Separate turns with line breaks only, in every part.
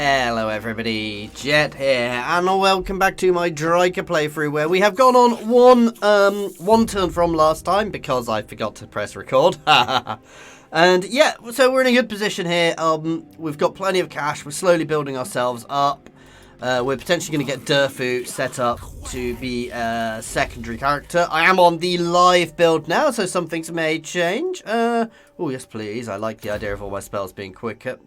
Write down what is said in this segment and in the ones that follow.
Hello everybody, Jet here, and welcome back to my Drycha playthrough where we have gone on one turn from last time because I forgot to press record. And yeah, so we're in a good position here. We've got plenty of cash, we're slowly building ourselves up. We're potentially going to get Durfu set up to be a secondary character. I am on the live build now, so some things may change. Oh yes please, I like the idea of all my spells being quicker.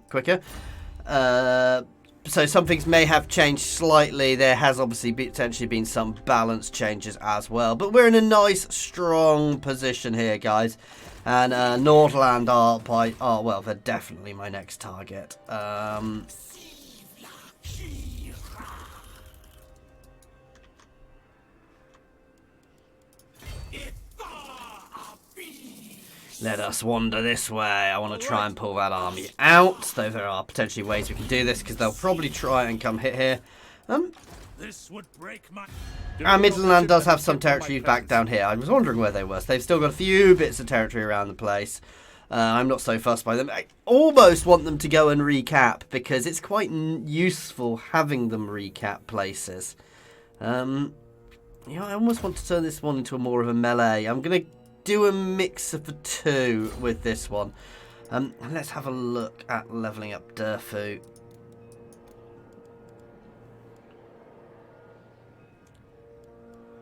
So some things may have changed slightly. There has obviously potentially been some balance changes as well. But we're in a nice, strong position here, guys. And Nordland are, well, they're definitely my next target. Let us wander this way. I want to try and pull that army out, though there are potentially ways we can do this, because they'll probably try and come hit here.
This would break my...
Our Midland does have some territory back down here. I was wondering where they were. So they've still got a few bits of territory around the place. I'm not so fussed by them. I almost want them to go and recap, because it's quite useful having them recap places. Yeah, I almost want to turn this one into more of a melee. I'm going to do a mix of the two with this one. Let's have a look at leveling up Durfu.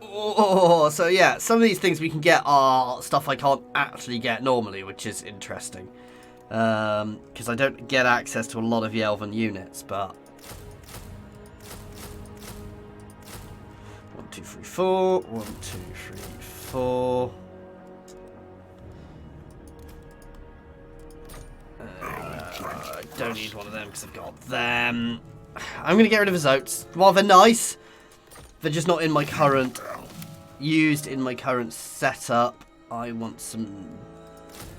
Oh, so yeah, some of these things we can get are stuff I can't actually get normally, which is interesting. Because I don't get access to a lot of the Elven units, but... 1, 2, 3, 4. 1, 2, 3, 4. I don't need one of them because I've got them. I'm going to get rid of his oats. While they're nice, they're just not in my current, used in my current setup. I want some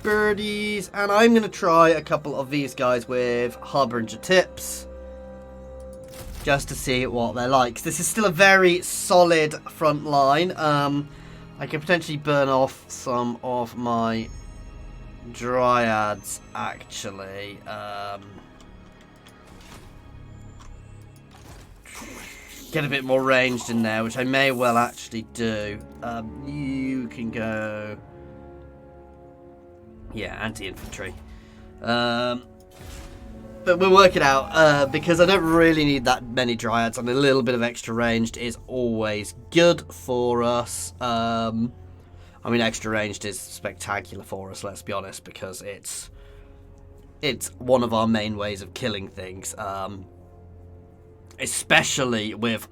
birdies, and I'm going to try a couple of these guys with Harbinger tips, just to see what they're like. This is still a very solid front line. I can potentially burn off some of my Dryads, actually. Get a bit more ranged in there, which I may well actually do. You can go... yeah, anti-infantry. But we'll work it out, because I don't really need that many Dryads, and a little bit of extra ranged is always good for us. I mean, extra ranged is spectacular for us, let's be honest, because it's one of our main ways of killing things. Especially with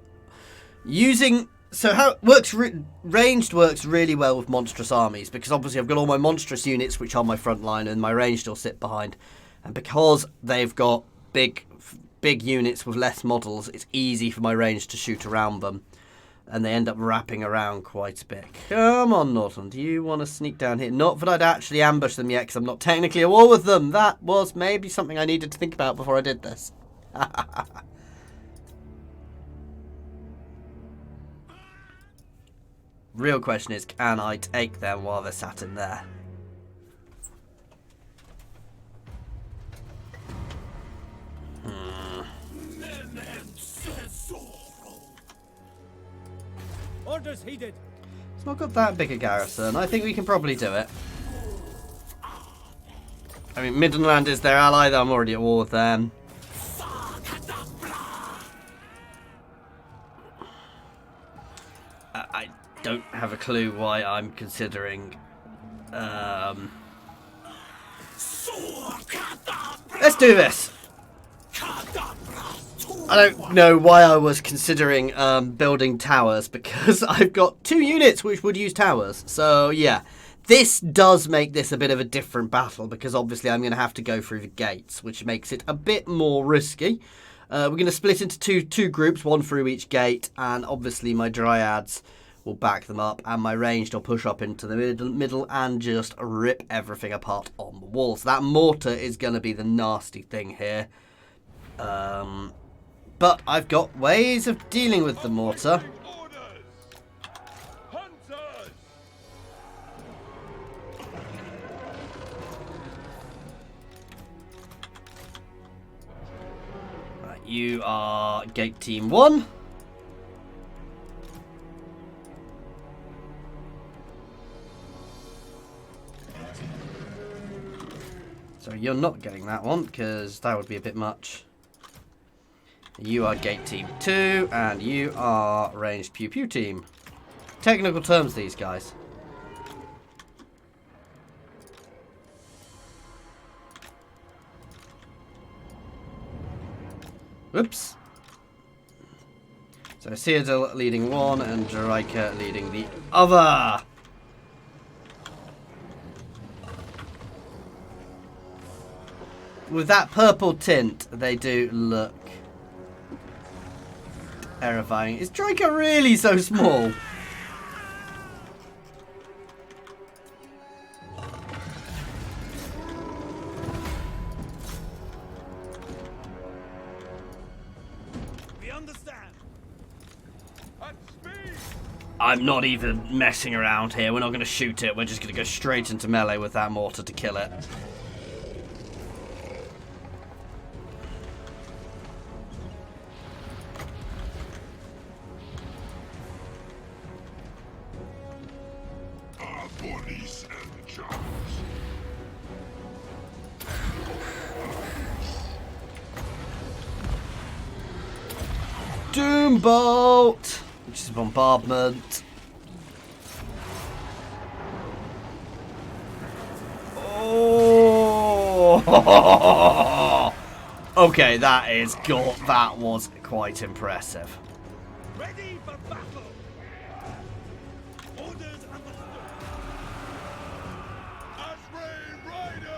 using... so how it works, ranged works really well with monstrous armies, because obviously I've got all my monstrous units, which are my front line, and my ranged will sit behind. And because they've got big units with less models, it's easy for my ranged to shoot around them. And they end up wrapping around quite a bit. Come on, Norton. Do you want to sneak down here? Not that I'd actually ambush them yet, because I'm not technically at war with them. That was maybe something I needed to think about before I did this. Real question is, can I take them while they're sat in there?
Orders heeded.
It's not got that big a garrison. I think we can probably do it. I mean, Midland is their ally, though I'm already at war with them. I don't have a clue why I'm considering... let's do this! I don't know why I was considering building towers, because I've got 2 units which would use towers. So yeah, this does make this a bit of a different battle, because obviously I'm going to have to go through the gates, which makes it a bit more risky. We're going to split into two groups, one through each gate, and obviously my Dryads will back them up, and my ranged will push up into the middle and just rip everything apart on the walls. That mortar is going to be the nasty thing here. But I've got ways of dealing with the mortar. You are gate team 1. So you're not getting that one, because that would be a bit much. You are gate team 2, and you are ranged pew pew team. Technical terms, these guys. Whoops. So Cyrodiil leading one, and Drycha leading the other. With that purple tint, they do look terrifying. Is Drycha really so small?
We understand. At speed.
I'm not even messing around here. We're not going to shoot it. We're just going to go straight into melee with that mortar to kill it. Doom bolt, which is bombardment. Oh, okay, that is good. That was quite impressive.
Ready for battle. Orders understood. Asrai Riders.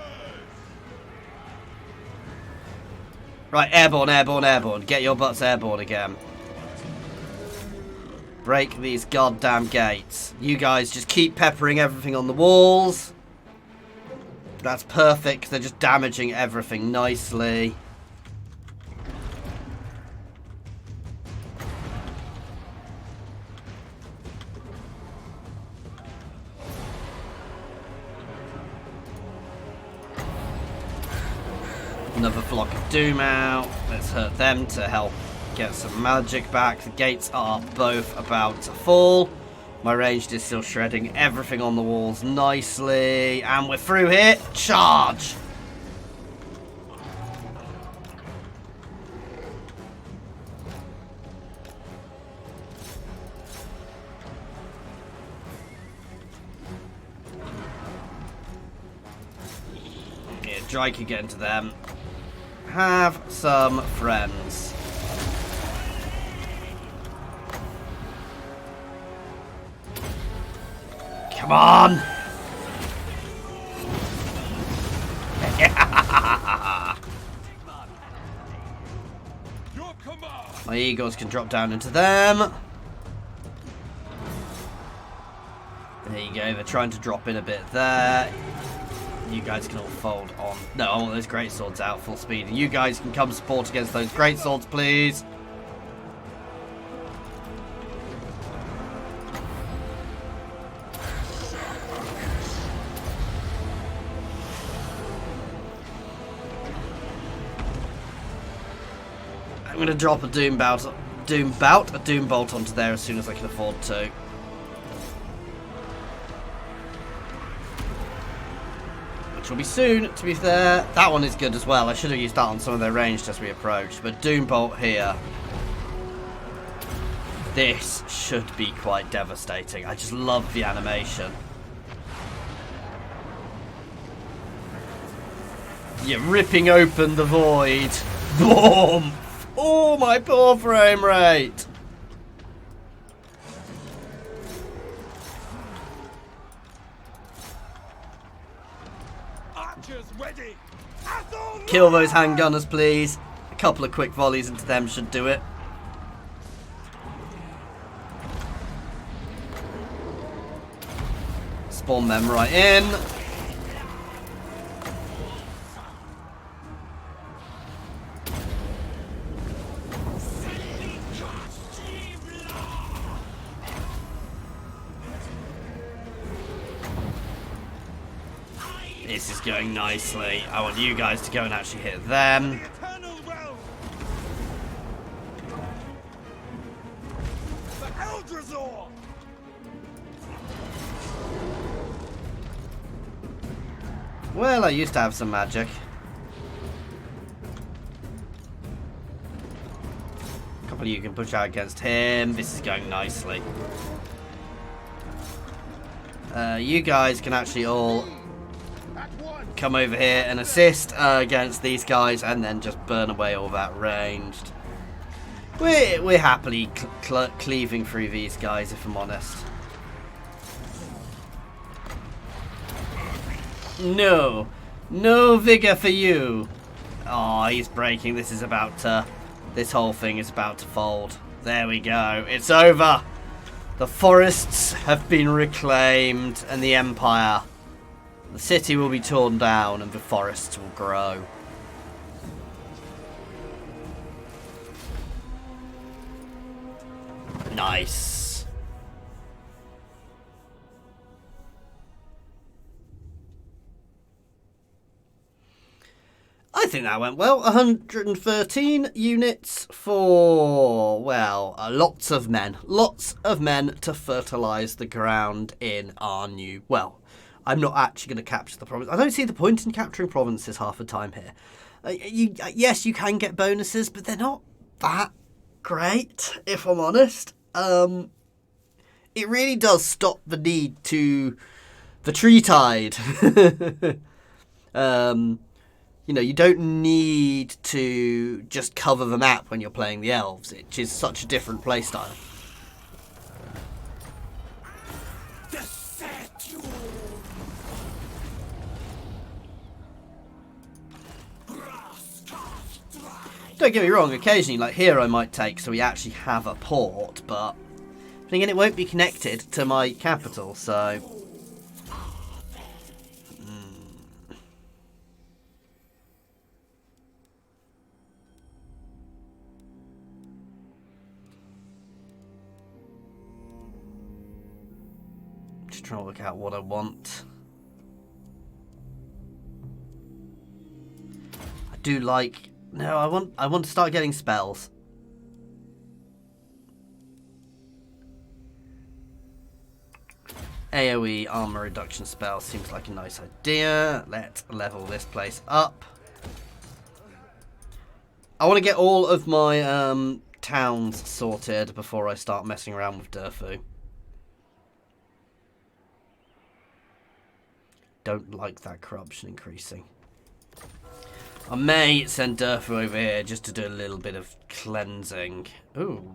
Right, airborne, airborne, airborne. Get your butts airborne again. Break these goddamn gates. You guys just keep peppering everything on the walls. That's perfect. They're just damaging everything nicely. Another flock of Doom out. Let's hurt them to help get some magic back. The gates are both about to fall. My ranged is still shredding everything on the walls nicely. And we're through here. Charge! Yeah, Drycha get into them. Have some friends. Come on!
Your command.
My eagles can drop down into them. There you go, they're trying to drop in a bit there. You guys can all fold on. No, I want those great swords out full speed. And you guys can come support against those great swords, please. I'm going to drop a doom bolt onto there as soon as I can afford to. Which will be soon, to be fair. That one is good as well. I should have used that on some of their ranged as we approached. But doom bolt here. This should be quite devastating. I just love the animation. You're ripping open the void. Boom! Oh, my poor frame rate.
Archers ready.
Kill those handgunners, please. A couple of quick volleys into them should do it. Spawn them right in. This is going nicely. I want you guys to go and actually hit them.
Eternal realm. Drazor!
Well, I used to have some magic. A couple of you can push out against him. This is going nicely. You guys can actually all come over here and assist against these guys, and then just burn away all that ranged. We're happily cleaving through these guys, if I'm honest. No vigor for you. Oh, he's breaking. This is about to. This whole thing is about to fold. There we go. It's over. The forests have been reclaimed, and the Empire. The city will be torn down, and the forests will grow. Nice. I think that went well. 113 units for, well, lots of men. Lots of men to fertilise the ground in our new... Well, I'm not actually going to capture the province. I don't see the point in capturing provinces half the time here. Yes, you can get bonuses, but they're not that great, if I'm honest. It really does stop the need to... The tree tide. You know, you don't need to just cover the map when you're playing the Elves, which is such a different playstyle. Don't get me wrong, occasionally, like here I might take so we actually have a port, but again, it won't be connected to my capital, so... Just trying to work out what I want. I do like... No, I want to start getting spells. AoE armor reduction spell seems like a nice idea. Let's level this place up. I want to get all of my towns sorted before I start messing around with Durfu. Don't like that corruption increasing. I may send Durfu over here just to do a little bit of cleansing. Ooh.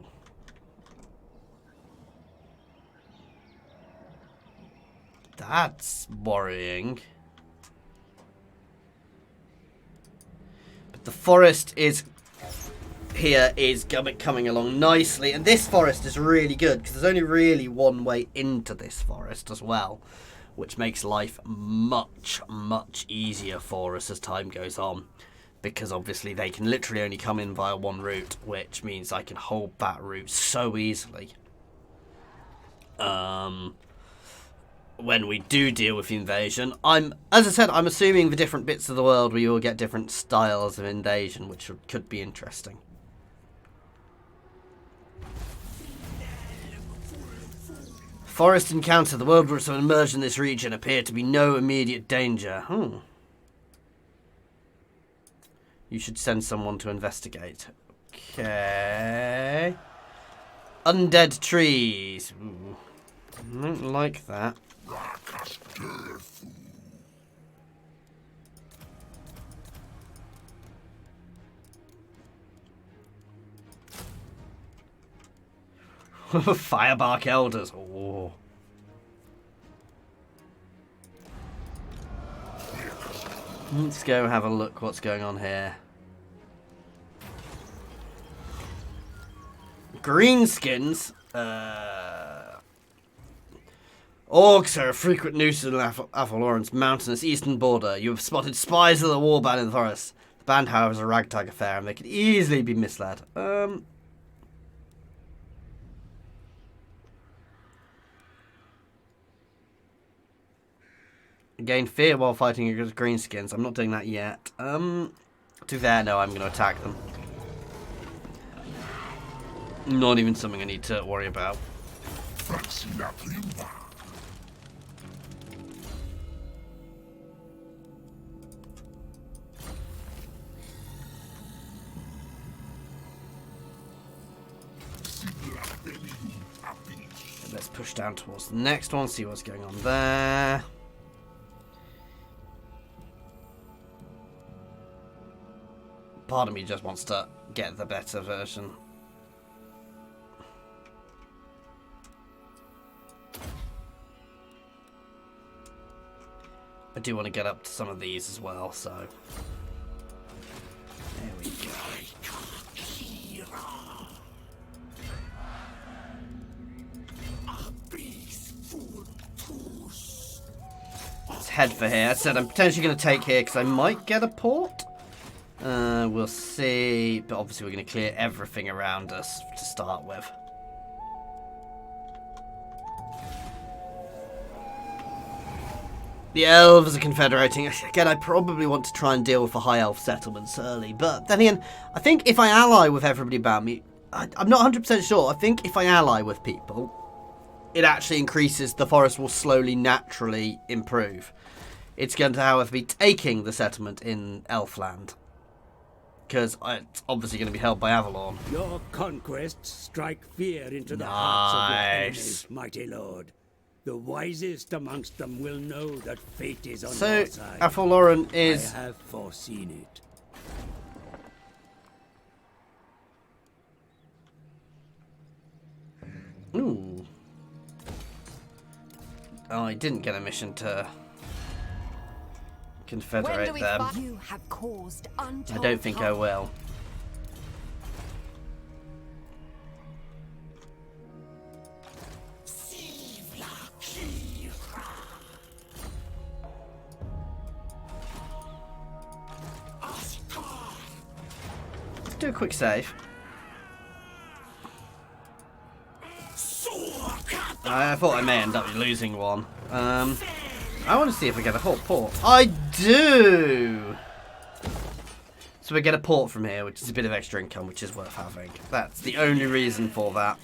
That's worrying. But the forest is coming along nicely, and this forest is really good because there's only really one way into this forest as well, which makes life much, much easier for us as time goes on. Because obviously they can literally only come in via one route, which means I can hold that route so easily. When we do deal with the invasion, as I said, I'm assuming the different bits of the world where you will get different styles of invasion, which could be interesting. Forest encounter. The world which have emerged in this region appear to be no immediate danger. You should send someone to investigate. Okay. Undead trees. Ooh. I don't like that. Firebark elders. Oh. Let's go have a look what's going on here. Greenskins. Orcs are a frequent nuisance on Avalorant's mountainous eastern border. You have spotted spies of the warband in the forest. The band, however, is a ragtag affair, and they could easily be misled. Gain fear while fighting against greenskins. I'm not doing that yet. To there, no, I'm going to attack them. Not even something I need to worry about. Let's push down towards the next one, see what's going on there. Part of me just wants to get the better version. I do want to get up to some of these as well, so there we go. Let's head for here. I said I'm potentially going to take here because I might get a port. We'll see, but obviously we're going to clear everything around us to start with. The Elves are confederating. Again, I probably want to try and deal with the High Elf settlements early, but then again, I think if I ally with everybody about me, I'm not 100% sure. I think if I ally with people, it actually increases, the forest will slowly, naturally improve. It's going to, however, be taking the settlement in Elfland, because it's obviously going to be held by Avalon.
Your conquests strike fear into the hearts of your enemies, mighty lord. The wisest amongst them will know that fate is on your side.
So, Avalon is...
I have foreseen it.
Ooh. Oh, I didn't get a mission to confederate them.
You have caused
I don't think I will. Let's do a quick save. I thought I may end up losing one. I want to see if I get a hot port. I do! So we get a port from here, which is a bit of extra income, which is worth having. That's the only reason for that.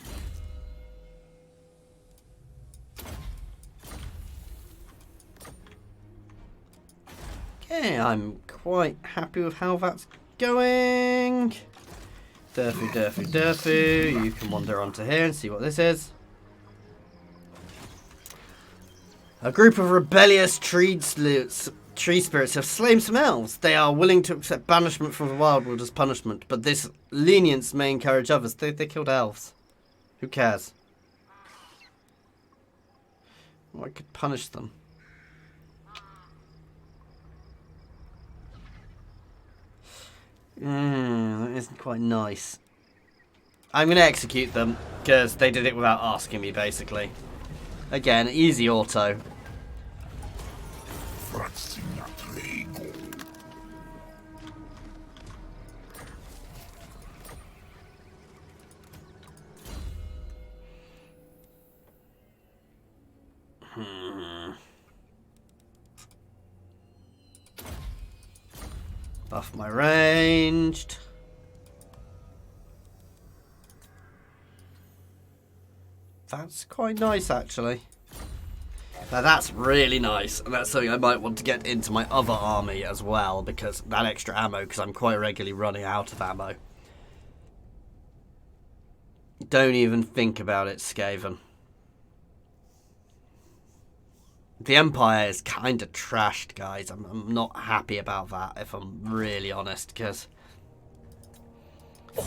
Okay, I'm quite happy with how that's going. Durfu. You can wander onto here and see what this is. A group of rebellious tree spirits have slain some elves. They are willing to accept banishment from the wild world as punishment, but this lenience may encourage others. They killed elves. Who cares? Well, I could punish them. That isn't quite nice. I'm going to execute them, because they did it without asking me, basically. Again, easy auto. Buff my ranged. That's quite nice, actually. Now that's really nice, and that's something I might want to get into my other army as well, because that extra ammo, because I'm quite regularly running out of ammo. Don't even think about it, Skaven. The Empire is kind of trashed, guys. I'm not happy about that, if I'm really honest, because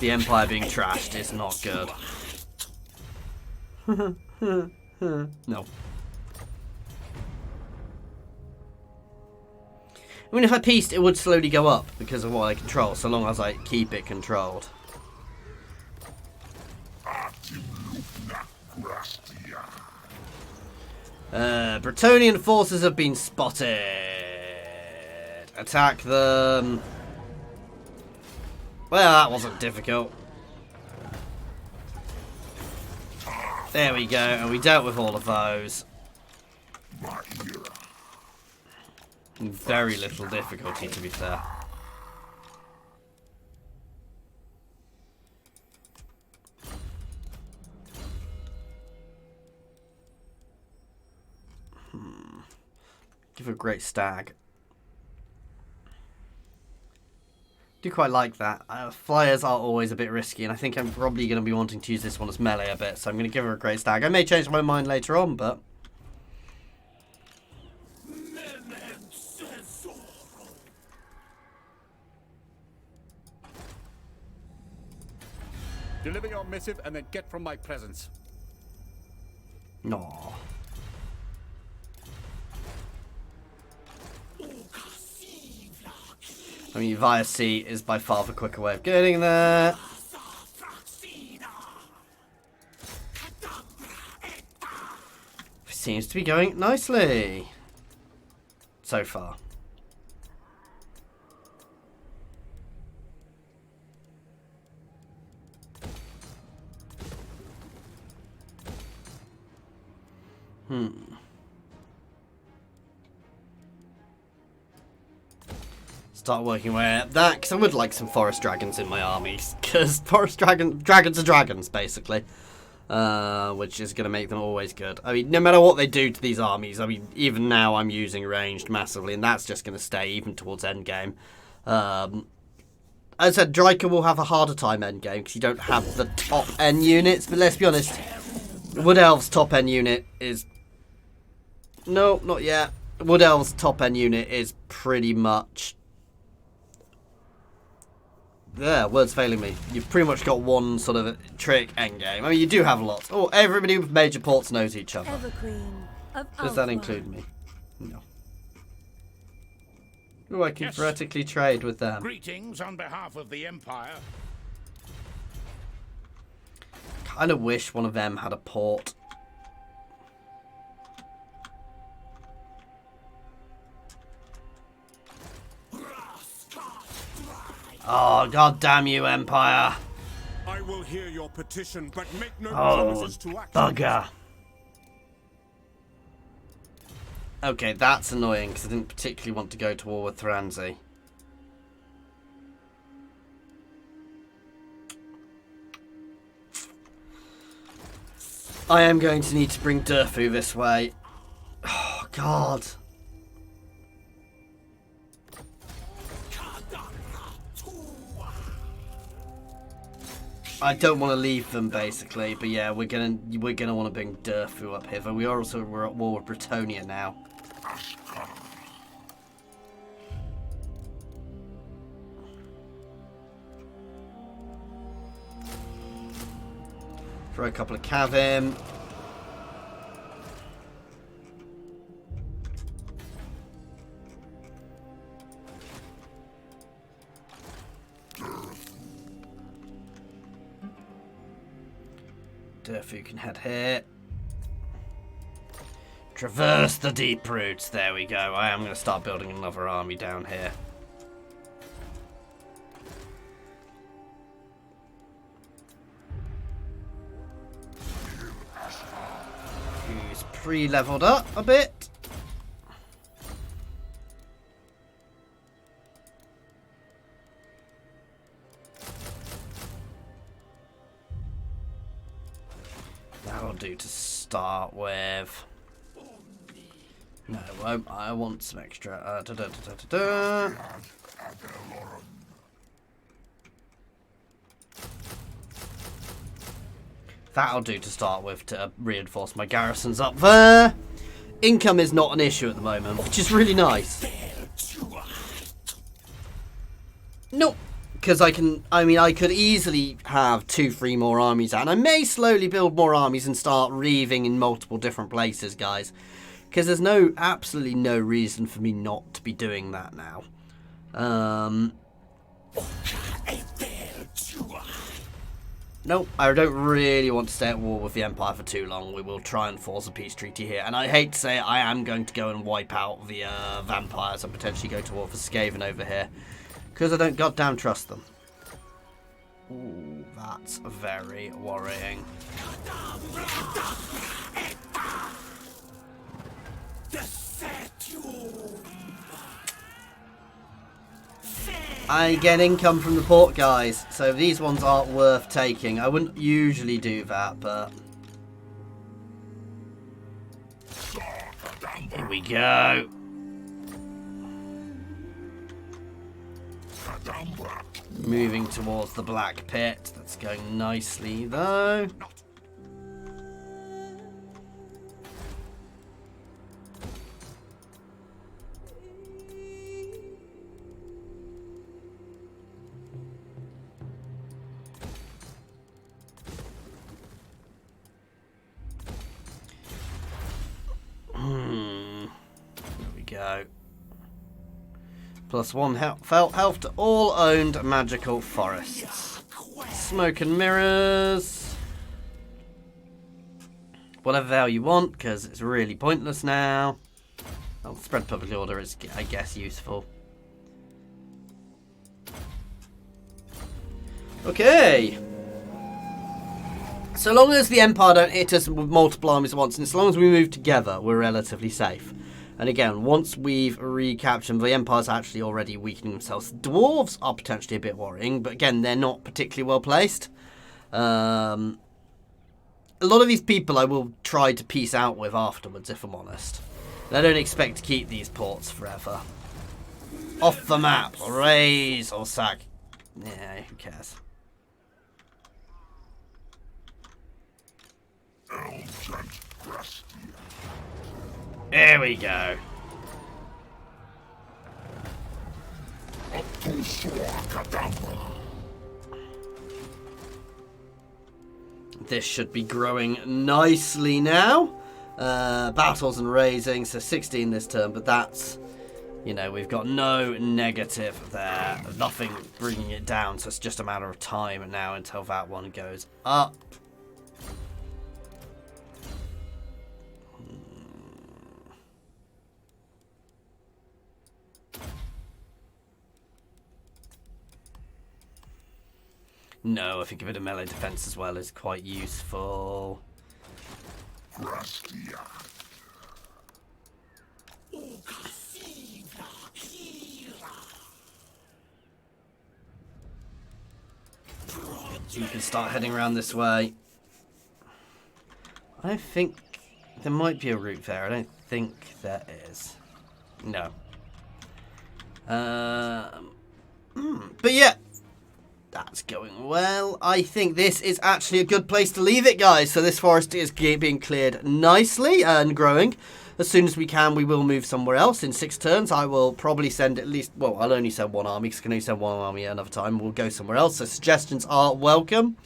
the Empire being trashed is not good. No. I mean, if I pieced, it would slowly go up because of what I control, so long as I keep it controlled. Bretonnian forces have been spotted. Attack them. Well, that wasn't difficult. There we go, and we dealt with all of those. Very little difficulty, to be fair. Give her a great stag. Do quite like that. Flyers are always a bit risky, and I think I'm probably going to be wanting to use this one as melee a bit, so I'm going to give her a great stag. I may change my mind later on, but...
Deliver your missive and then get from my presence.
No. I mean, via sea is by far the quicker way of getting there. Seems to be going nicely. So far. Start working my way up that, because I would like some forest dragons in my armies, because forest dragons are dragons, basically, which is going to make them always good. I mean, no matter what they do to these armies, I mean, even now I'm using ranged massively, and that's just going to stay even towards endgame. As I said, Drycha will have a harder time endgame, because you don't have the top end units, but let's be honest, Wood Elves top end unit is... No, not yet. Wood Elves top end unit is pretty much... Yeah, words failing me. You've pretty much got one sort of trick endgame. I mean, you do have lots. Oh, everybody with major ports knows each other. Does that include me? No. Oh, I can theoretically trade with them.
Greetings on behalf of the Empire.
Kind of wish one of them had a port. Oh, god damn you, Empire.
I will hear your petition, but make no
promises to act. Bugger. Okay, that's annoying, because I didn't particularly want to go to war with Thranzi. I am going to need to bring Durfu this way. Oh, God. I don't want to leave them, basically, but yeah, we're gonna want to bring Durfu up here. But we're at war with Bretonia now. Throw a couple of cav in. Durfu can head here. Traverse the deep roots. There we go. I am going to start building another army down here. He's pre-leveled up a bit. That'll do to start with. No, it won't. I want some extra. That'll do to start with to reinforce my garrisons up there. Income is not an issue at the moment, which is really nice. No, because I could easily have 2-3 more armies out, and I may slowly build more armies and start reaving in multiple different places, guys. Because there's absolutely no reason for me not to be doing that now. No, I don't really want to stay at war with the Empire for too long. We will try and force a peace treaty here. And I hate to say it, I am going to go and wipe out the vampires and potentially go to war for Skaven over here. Because I don't goddamn trust them. Ooh, that's very worrying. I get income from the port, guys, so these ones aren't worth taking. I wouldn't usually do that, but here we go. Moving towards the black pit. That's going nicely, though. There we go. +1 health to all owned magical forests. Smoke and mirrors. Whatever the hell you want, because it's really pointless now. Well, spread public order is, I guess, useful. Okay. So long as the Empire don't hit us with multiple armies at once, and as long as we move together, we're relatively safe. And again, once we've recaptured, the Empire's actually already weakening themselves. Dwarves are potentially a bit worrying, but again, they're not particularly well placed. A lot of these people I will try to peace out with afterwards, if I'm honest. I don't expect to keep these ports forever. Off the map, raise or sack. Yeah, who cares? There we go. This should be growing nicely now. Battles and raising, so 16 this turn, but that's, you know, we've got no negative there. Nothing bringing it down, so it's just a matter of time now until that one goes up. No, I think a bit of melee defense as well is quite useful. You can start heading around this way. I don't think there might be a route there. I don't think there is. No. But yeah. That's going well. I think this is actually a good place to leave it, guys. So this forest is being cleared nicely and growing. As soon as we can, we will move somewhere else. In 6 turns, I will probably send at least... Well, I'll only send 1 army because I can only send 1 army at another time. We'll go somewhere else. So suggestions are welcome.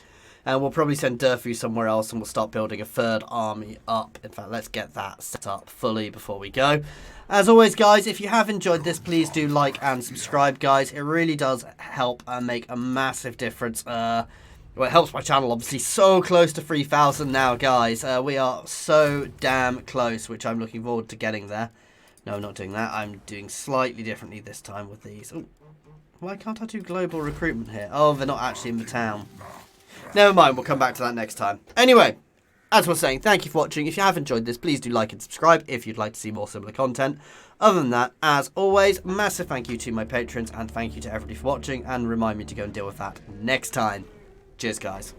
And we'll probably send Durfu somewhere else and we'll start building a 3rd army up. In fact, let's get that set up fully before we go. As always, guys, if you have enjoyed this, please do like and subscribe, guys. It really does help and make a massive difference. Well, it helps my channel, obviously. So close to 3,000 now, guys. We are so damn close, which I'm looking forward to getting there. No, I'm not doing that. I'm doing slightly differently this time with these. Ooh, why can't I do global recruitment here? Oh, they're not actually in the town. Never mind, we'll come back to that next time. Anyway, as we're saying, thank you for watching. If you have enjoyed this, please do like and subscribe if you'd like to see more similar content. Other than that, as always, massive thank you to my patrons and thank you to everybody for watching, and remind me to go and deal with that next time. Cheers, guys.